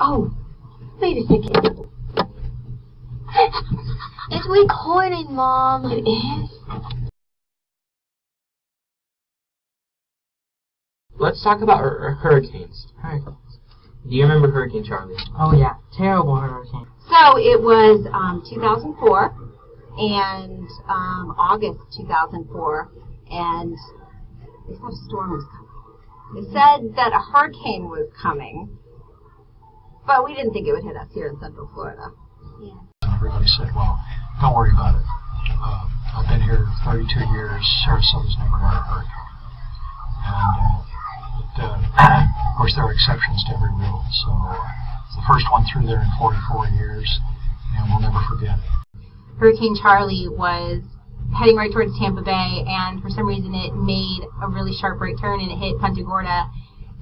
Oh, wait a second. It's recording, Mom. It is? Let's talk about hurricanes. Do you remember Hurricane Charlie? Oh yeah, terrible hurricane. So it was 2004 and August 2004, and they said a storm was coming. They said that a hurricane was coming, but we didn't think it would hit us here in Central Florida. Yeah. Everybody said, well, don't worry about it. I've been here 32 years. Sarasota's never had a hurricane. And of course, there are exceptions to every rule. So it's the first one through there in 44 years, and we'll never forget it. Hurricane Charlie was heading right towards Tampa Bay, and for some reason it made a really sharp right turn and it hit Punta Gorda,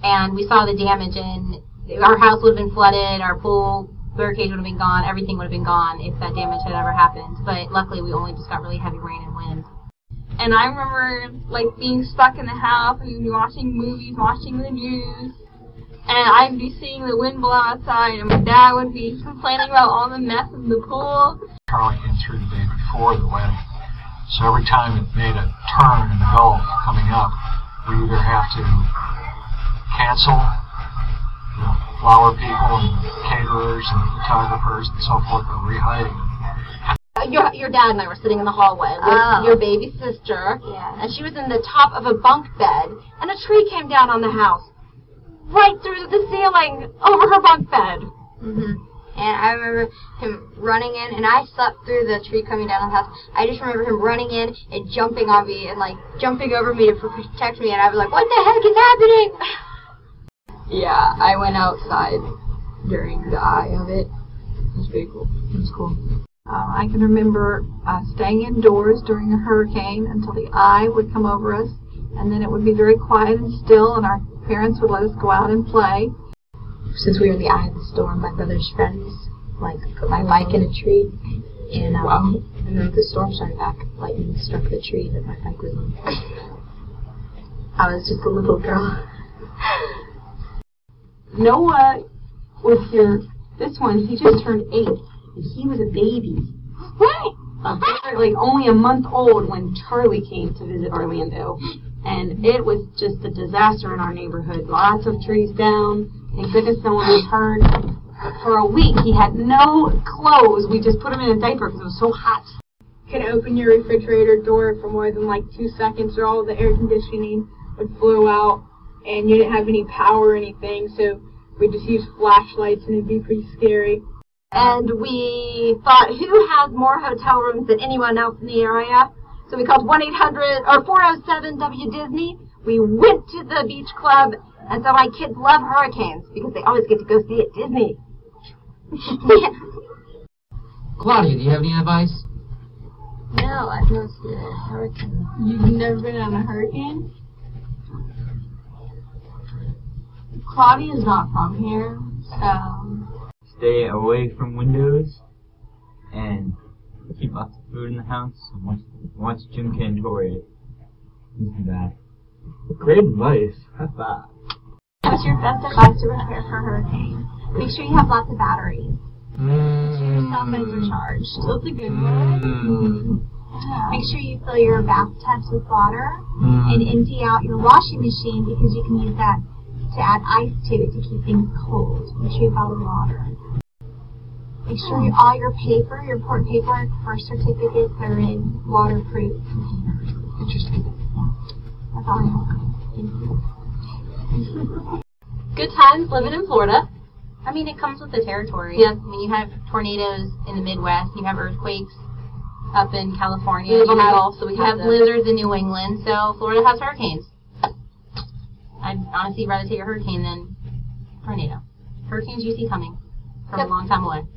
and we saw the damage, and our house would have been flooded, our pool barricades would have been gone, everything would have been gone if that damage had ever happened. But luckily we only just got really heavy rain and wind. And I remember like being stuck in the house and watching movies, watching the news, and I'd be seeing the wind blow outside, and my dad would be complaining about all the mess in the pool. Charlie came through the day before the wedding, so every time it made a turn in the Gulf coming up, we either have to cancel the flower people and caterers and photographers and so forth, or rehiding them. Your dad and I were sitting in the hallway with your baby sister, and she was in the top of a bunk bed, and a tree came down on the house, right through the ceiling, over her bunk bed. And I remember him running in, and I slept through the tree coming down on the house. I just remember him running in and jumping on me and like jumping over me to protect me, and I was like, what the heck is happening? Yeah, I went outside during the eye of it. It was pretty cool. It was cool. I can remember staying indoors during a hurricane until the eye would come over us, and then it would be very quiet and still, and our parents would let us go out and play. Since we were in the eye of the storm, my brother's friends put my bike in a tree, and then the storm started back. Lightning struck the tree that my bike was on. I was just a little girl. Noah was here. This one, he just turned 8. And he was a baby. Like only a month old when Charlie came to visit Orlando. And it was just a disaster in our neighborhood. Lots of trees down. Thank goodness no one was hurt. For a week, he had no clothes. We just put him in a diaper because it was so hot. You could open your refrigerator door for more than like 2 seconds, or all the air conditioning would blow out, and you didn't have any power or anything, so we just used flashlights, and it'd be pretty scary. And we thought, who has more hotel rooms than anyone else in the area? So we called 1-800 or 407-WDisney. We went to the beach club, and so my kids love hurricanes because they always get to go see it at Disney. Claudia, do you have any advice? No, I've never seen a hurricane. You've never been on a hurricane? Claudia's not from here, so... Stay away from windows and keep lots of food in the house and watch Jim Cantore. Isn't that great advice? High five. What's your best advice to prepare for a hurricane? Make sure you have lots of batteries. Make sure your cell phones are charged. That's a good one. Make sure you fill your bathtubs with water and empty out your washing machine, because you can use that to add ice to it to keep things cold. Make sure you have bottled water. Make sure all your paper, your important paperwork, birth certificates are in waterproof containers. Interesting. That's all I have. Thank you. Good times living in Florida. I mean, it comes with the territory. Yes. I mean, you have tornadoes in the Midwest. You have earthquakes up in California. We live on the Gulf, so we have blizzards in New England. So Florida has hurricanes. I'd honestly rather take a hurricane than a tornado. Hurricanes you see coming from a long time away.